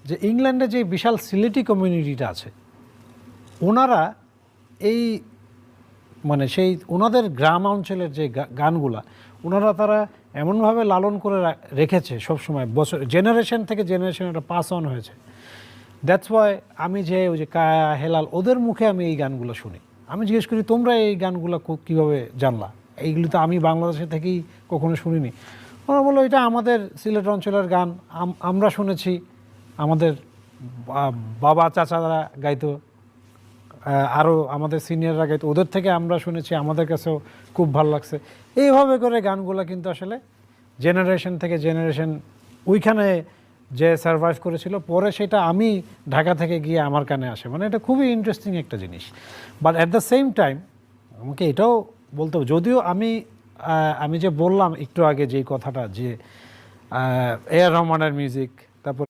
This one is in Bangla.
যে ইংল্যান্ডে যে বিশাল সিলেটি কমিউনিটিটা আছে, ওনারা এই মানে সেই ওনাদের গ্রাম অঞ্চলের যে গানগুলা ওনারা তারা এমনভাবে লালন করে রেখেছে সবসময়, বছর জেনারেশন থেকে জেনারেশন এটা পাস অন হয়েছে। দ্যাটস ওয়াই আমি যে ওই যে কায়া হেলাল ওদের মুখে আমি এই গানগুলো শুনি। আমি জিজ্ঞেস করি তোমরা এই গানগুলো কীভাবে জানলা, এইগুলি তো আমি বাংলাদেশে থেকেই কখনো শুনিনি। ওরা বললো এটা আমাদের সিলেট অঞ্চলের গান, আমরা শুনেছি, আমাদের বাবা চাচারা গাইতো, আরও আমাদের সিনিয়ররা গাইতো, ওদের থেকে আমরা শুনেছি, আমাদের কাছেও খুব ভালো লাগছে। এইভাবে করে গানগুলো কিন্তু আসলে জেনারেশন থেকে জেনারেশন ওইখানে যে সারভাইভ করেছিল, পরে সেটা আমি ঢাকা থেকে গিয়ে আমার কানে আসে। মানে এটা খুবই ইন্টারেস্টিং একটা জিনিস। But at the same time আমাকে এটাও বলতে হবে, যদিও আমি যে বললাম একটু আগে যেই কথাটা যে এ আর রহমানের মিউজিক, তারপর